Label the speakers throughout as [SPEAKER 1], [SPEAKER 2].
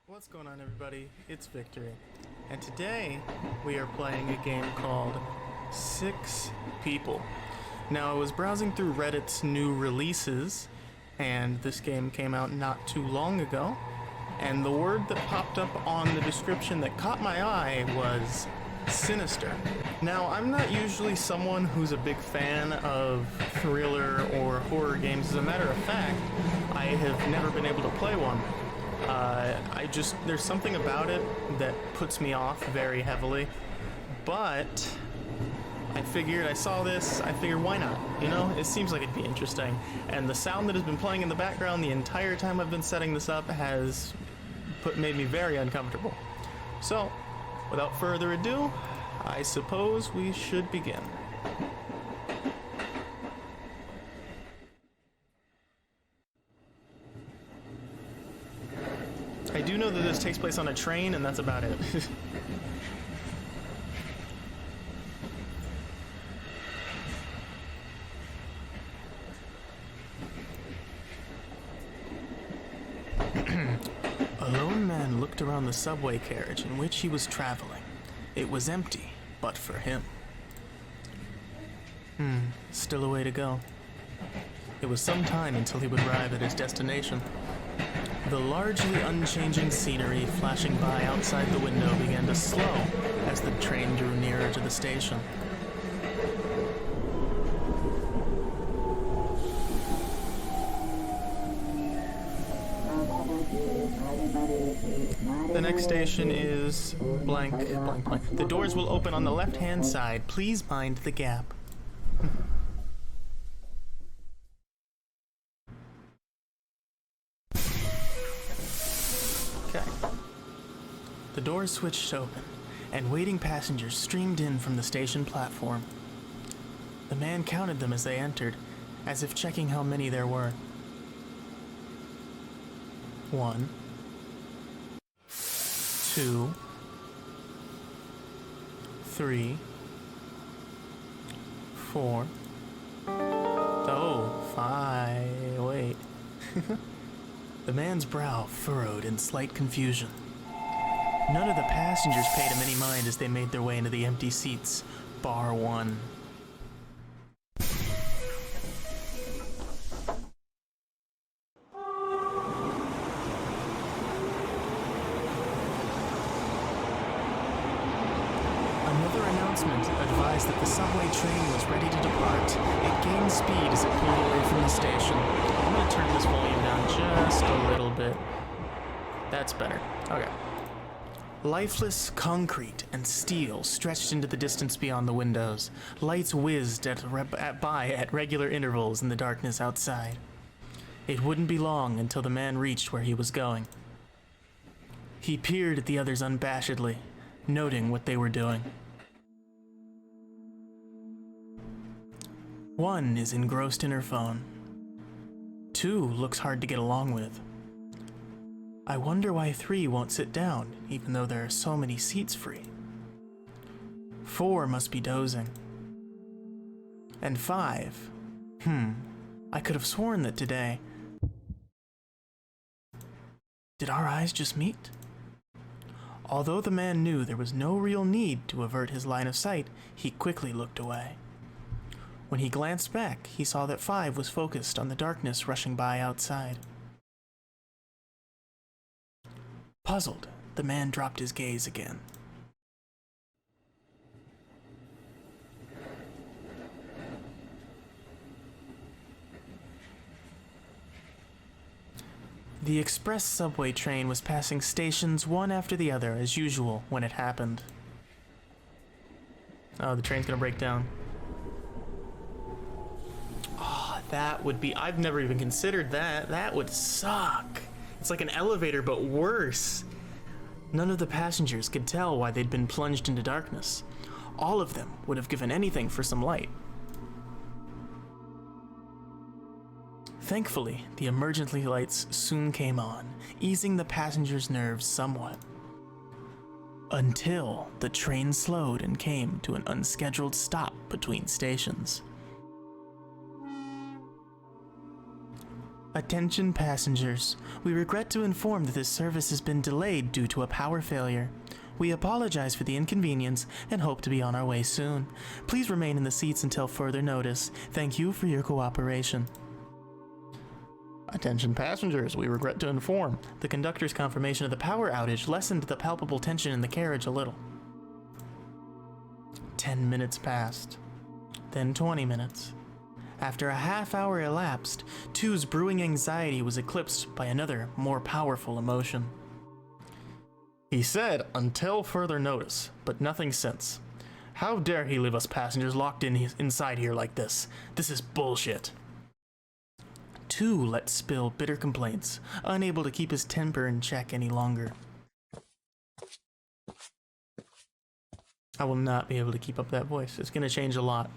[SPEAKER 1] What's going on, everybody? It's Victory, and today we are playing a game called 6 People. Now, I was browsing through Reddit's new releases, and this game came out not too long ago, and the word that popped up on the description that caught my eye was sinister. Now, I'm not usually someone who's a big fan of thriller or horror games. As a matter of fact, I have never been able to play one. There's something about it that puts me off very heavily, but I saw this, I figured why not, you know? It seems like it'd be interesting, and the sound that has been playing in the background the entire time I've been setting this up has made me very uncomfortable. So, without further ado, I suppose we should begin. I do know that this takes place on a train, and that's about it. A lone man looked around the subway carriage in which he was traveling. It was empty, but for him. Still a way to go. It was some time until he would arrive at his destination. The largely unchanging scenery flashing by outside the window began to slow as the train drew nearer to the station. The next station is blank, blank, blank. The doors will open on the left-hand side. Please mind the gap. The doors switched open, and waiting passengers streamed in from the station platform. The man counted them as they entered, as if checking how many there were. 1, 2, 3, 4. Oh, 5. Wait. The man's brow furrowed in slight confusion. None of the passengers paid him any mind as they made their way into the empty seats, bar one. Another announcement advised that the subway train was ready to depart. It gained speed as it pulled away from the station. I'm going to turn this volume down just a little bit. That's better. Okay. Lifeless concrete and steel stretched into the distance beyond the windows. Lights whizzed by at regular intervals in the darkness outside. It wouldn't be long until the man reached where he was going. He peered at the others unabashedly, noting what they were doing. One is engrossed in her phone. 2 looks hard to get along with. I wonder why 3 won't sit down, even though there are so many seats free. 4 must be dozing. And 5, I could have sworn that today... Did our eyes just meet? Although the man knew there was no real need to avert his line of sight, he quickly looked away. When he glanced back, he saw that 5 was focused on the darkness rushing by outside. Puzzled, the man dropped his gaze again. The express subway train was passing stations one after the other as usual when it happened. Oh, the train's gonna break down. Oh, that would be... I've never even considered that. That would suck. It's like an elevator, but worse. None of the passengers could tell why they'd been plunged into darkness. All of them would have given anything for some light. Thankfully, the emergency lights soon came on, easing the passengers' nerves somewhat. Until the train slowed and came to an unscheduled stop between stations. Attention passengers. We regret to inform that this service has been delayed due to a power failure. We apologize for the inconvenience and hope to be on our way soon. Please remain in the seats until further notice. Thank you for your cooperation. Attention passengers, we regret to inform. The conductor's confirmation of the power outage lessened the palpable tension in the carriage a little. 10 minutes passed. Then 20 minutes. After a half-hour elapsed, Two's brewing anxiety was eclipsed by another, more powerful emotion. He said, until further notice, but nothing since. How dare he leave us passengers locked inside here like this? This is bullshit. Two let spill bitter complaints, unable to keep his temper in check any longer. I will not be able to keep up that voice. It's going to change a lot.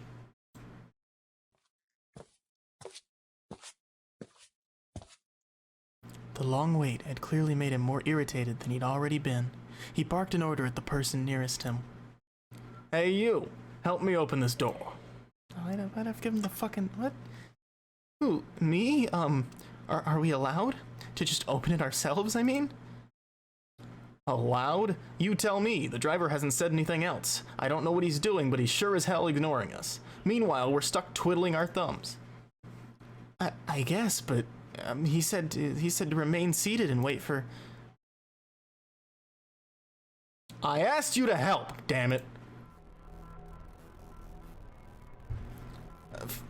[SPEAKER 1] The long wait had clearly made him more irritated than he'd already been. He barked an order at the person nearest him. Hey you, help me open this door. I'd have given the fucking, what? Who, me? Are we allowed to just open it ourselves, I mean? Allowed? You tell me, the driver hasn't said anything else. I don't know what he's doing, but he's sure as hell ignoring us. Meanwhile, we're stuck twiddling our thumbs. I guess, but he said to remain seated and wait for... I asked you to help, damn it.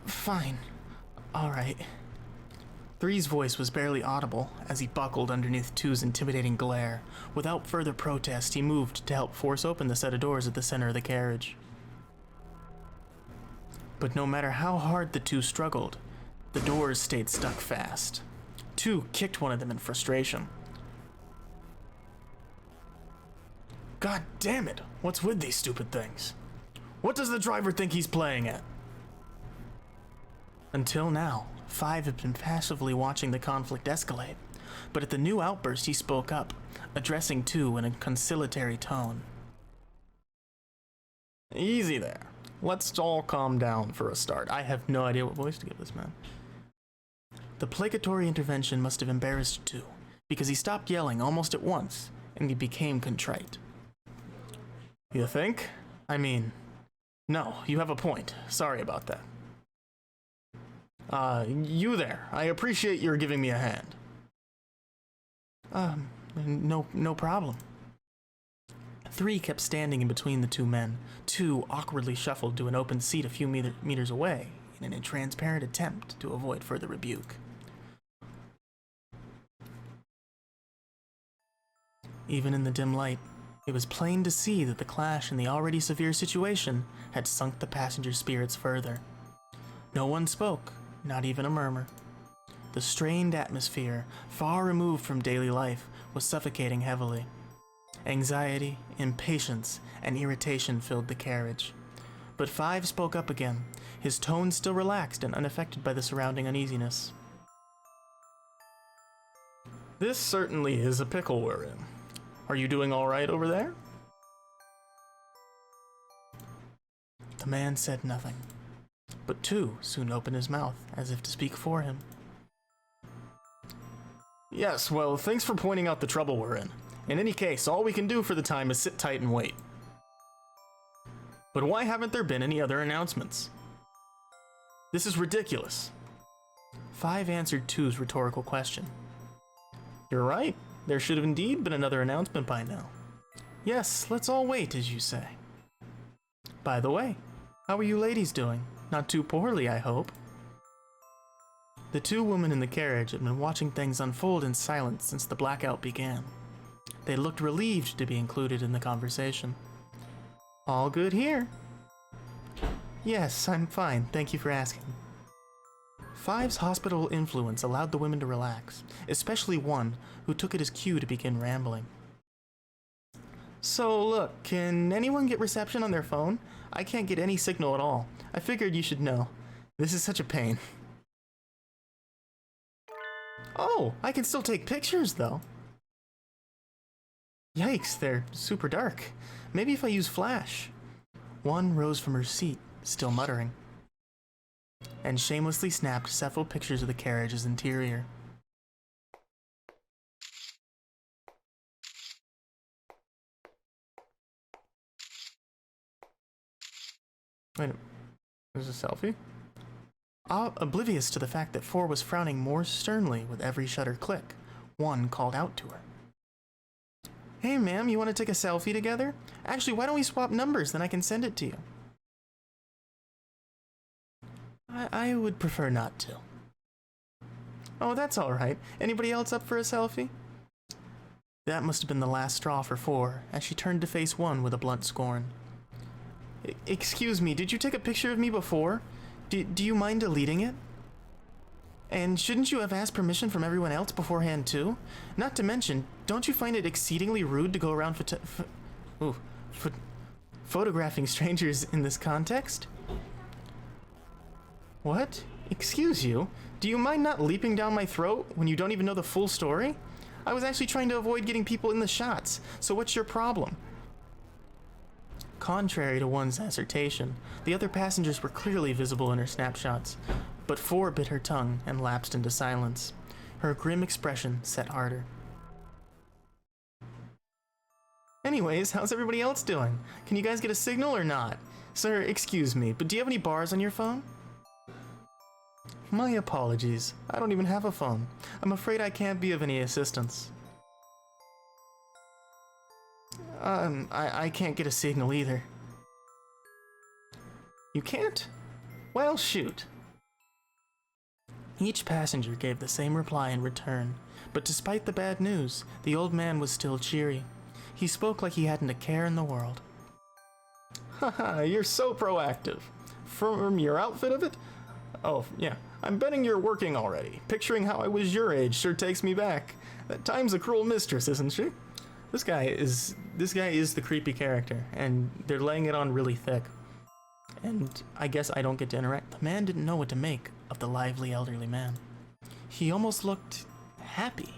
[SPEAKER 1] Fine. All right. Three's voice was barely audible as he buckled underneath Two's intimidating glare. Without further protest, he moved to help force open the set of doors at the center of the carriage. But no matter how hard the two struggled, the doors stayed stuck fast. Two kicked one of them in frustration. God damn it! What's with these stupid things? What does the driver think he's playing at? Until now, Five had been passively watching the conflict escalate, but at the new outburst he spoke up, addressing Two in a conciliatory tone. Easy there. Let's all calm down for a start. I have no idea what voice to give this man. The placatory intervention must have embarrassed Two, because he stopped yelling almost at once, and he became contrite. You think? I mean, no, you have a point. Sorry about that. You there. I appreciate your giving me a hand. No problem. Three kept standing in between the two men. Two awkwardly shuffled to an open seat a few meters away in an intransparent attempt to avoid further rebuke. Even in the dim light, it was plain to see that the clash in the already severe situation had sunk the passengers' spirits further. No one spoke, not even a murmur. The strained atmosphere, far removed from daily life, was suffocating heavily. Anxiety, impatience, and irritation filled the carriage. But Five spoke up again, his tone still relaxed and unaffected by the surrounding uneasiness. This certainly is a pickle we're in. Are you doing all right over there? The man said nothing, but Two soon opened his mouth as if to speak for him. Yes, well, thanks for pointing out the trouble we're in. In any case, all we can do for the time is sit tight and wait. But why haven't there been any other announcements? This is ridiculous. Five answered Two's rhetorical question. You're right. There should have indeed been another announcement by now. Yes, let's all wait, as you say. By the way, how are you ladies doing? Not too poorly, I hope. The two women in the carriage had been watching things unfold in silence since the blackout began. They looked relieved to be included in the conversation. All good here. Yes, I'm fine. Thank you for asking. Five's hospitable influence allowed the women to relax, especially one who took it as cue to begin rambling. So look, can anyone get reception on their phone? I can't get any signal at all. I figured you should know. This is such a pain. Oh, I can still take pictures though. Yikes, they're super dark. Maybe if I use flash. One rose from her seat, still muttering, and shamelessly snapped several pictures of the carriage's interior. Wait, there's a selfie? Oblivious to the fact that 4 was frowning more sternly with every shutter click, 1 called out to her. Hey ma'am, you want to take a selfie together? Actually, why don't we swap numbers, then I can send it to you. I would prefer not to. Oh, that's alright. Anybody else up for a selfie? That must have been the last straw for 4, as she turned to face 1 with a blunt scorn. Excuse me, did you take a picture of me before? Do you mind deleting it? And shouldn't you have asked permission from everyone else beforehand too? Not to mention, don't you find it exceedingly rude to go around photographing strangers in this context? What? Excuse you? Do you mind not leaping down my throat when you don't even know the full story? I was actually trying to avoid getting people in the shots, so what's your problem? Contrary to 1's assertion, the other passengers were clearly visible in her snapshots, but 4 bit her tongue and lapsed into silence. Her grim expression set harder. Anyways, how's everybody else doing? Can you guys get a signal or not? Sir, excuse me, but do you have any bars on your phone? My apologies. I don't even have a phone. I'm afraid I can't be of any assistance. I can't get a signal either. You can't? Well, shoot. Each passenger gave the same reply in return, but despite the bad news, the old man was still cheery. He spoke like he hadn't a care in the world. Haha, you're so proactive. From your outfit of it? Oh, yeah. I'm betting you're working already. Picturing how I was your age sure takes me back. That time's a cruel mistress, isn't she? This guy is the creepy character, and they're laying it on really thick. And I guess I don't get to interact. The man didn't know what to make of the lively elderly man. He almost looked happy.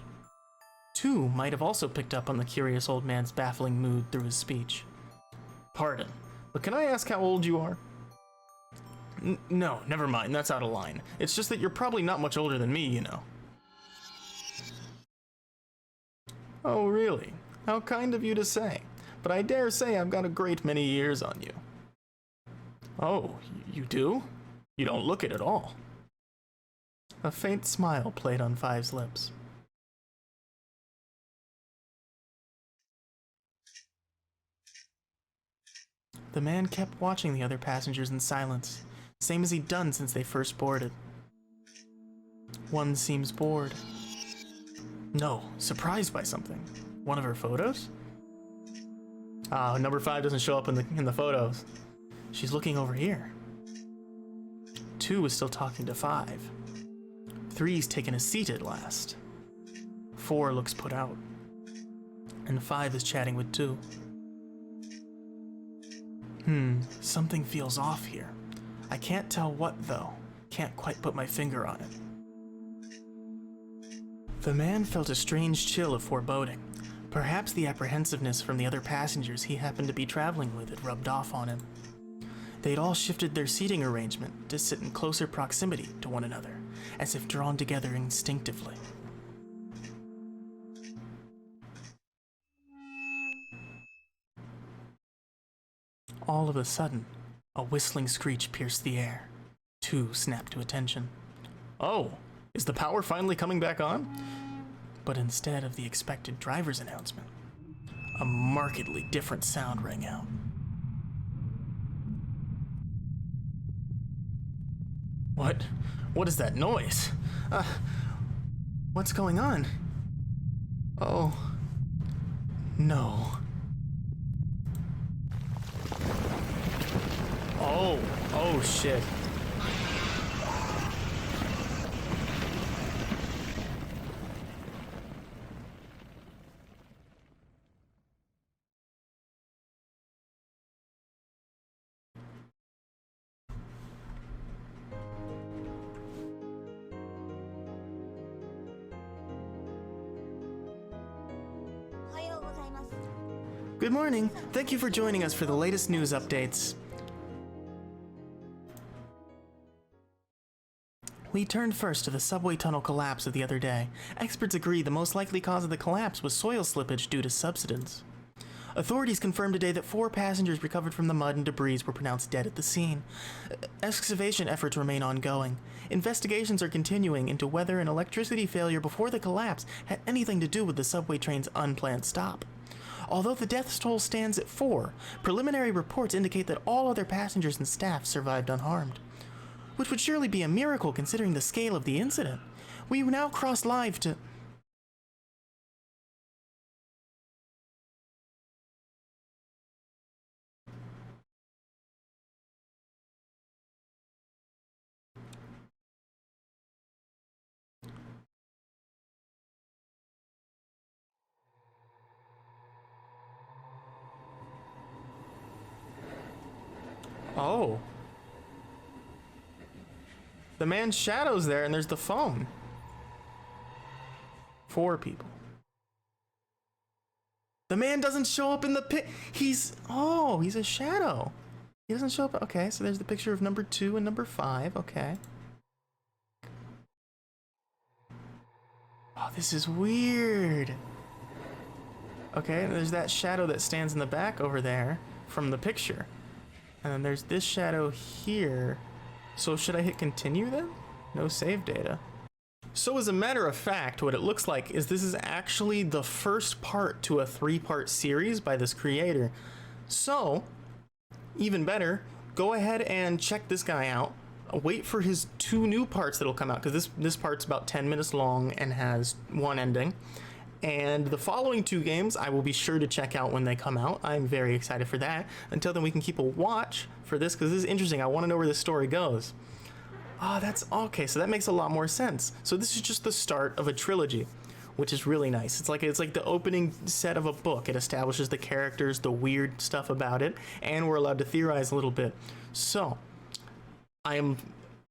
[SPEAKER 1] 2 might have also picked up on the curious old man's baffling mood through his speech. Pardon, but can I ask how old you are? No, never mind, that's out of line. It's just that you're probably not much older than me, you know. Oh, really? How kind of you to say. But I dare say I've got a great many years on you. Oh, you do? You don't look it at all. A faint smile played on 5's lips. The man kept watching the other passengers in silence, same as he'd done since they first boarded. 1 seems bored. No, surprised by something. One of her photos? Ah, number 5 doesn't show up in the photos. She's looking over here. 2 is still talking to 5. 3's taken a seat at last. 4 looks put out. And 5 is chatting with 2. Something feels off here. I can't tell what, though. Can't quite put my finger on it. The man felt a strange chill of foreboding. Perhaps the apprehensiveness from the other passengers he happened to be traveling with had rubbed off on him. They'd all shifted their seating arrangement to sit in closer proximity to one another, as if drawn together instinctively. All of a sudden, a whistling screech pierced the air. 2 snapped to attention. Oh, is the power finally coming back on? But instead of the expected driver's announcement, a markedly different sound rang out. What is that noise? What's going on? Oh, no. Oh shit. Good morning. Thank you for joining us for the latest news updates. We turned first to the subway tunnel collapse of the other day. Experts agree the most likely cause of the collapse was soil slippage due to subsidence. Authorities confirmed today that 4 passengers recovered from the mud and debris were pronounced dead at the scene. Excavation efforts remain ongoing. Investigations are continuing into whether an electricity failure before the collapse had anything to do with the subway train's unplanned stop. Although the death toll stands at 4, preliminary reports indicate that all other passengers and staff survived unharmed. Which would surely be a miracle considering the scale of the incident. We now cross live to... Oh. The man's shadow's there and there's the phone. 4 people. The man doesn't show up in the pit. He's a shadow. He doesn't show up. Okay, so there's the picture of number 2 and number 5. Okay. Oh, this is weird. Okay, there's that shadow that stands in the back over there from the picture. And then there's this shadow here. So should I hit continue then? No save data. So as a matter of fact, what it looks like is this is actually the first part to a 3-part series by this creator. So, even better, go ahead and check this guy out. Wait for his 2 new parts that'll come out, because this part's about 10 minutes long and has 1 ending. And the following 2 games I will be sure to check out when they come out. I'm very excited for that. Until then, we can keep a watch for this because this is interesting. I want to know where this story goes. Oh, that's okay. So that makes a lot more sense. So this is just the start of a trilogy, which is really nice. It's like the opening set of a book. It establishes the characters, the weird stuff about it, and we're allowed to theorize a little bit. So I am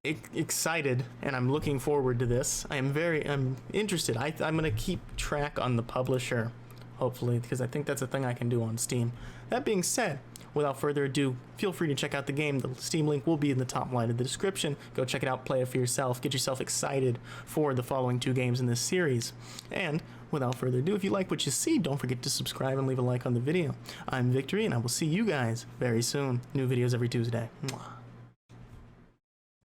[SPEAKER 1] excited and I'm looking forward to this. I'm interested. I'm gonna keep track on the publisher, hopefully, because I think that's a thing I can do on Steam. That being said, without further ado, feel free to check out the game. The Steam link will be in the top line of the description. Go check it out, play it for yourself, get yourself excited for the following 2 games in this series. And without further ado, if you like what you see, don't forget to subscribe and leave a like on the video. I'm Victory, and I will see you guys very soon. New videos every Tuesday. Mwah.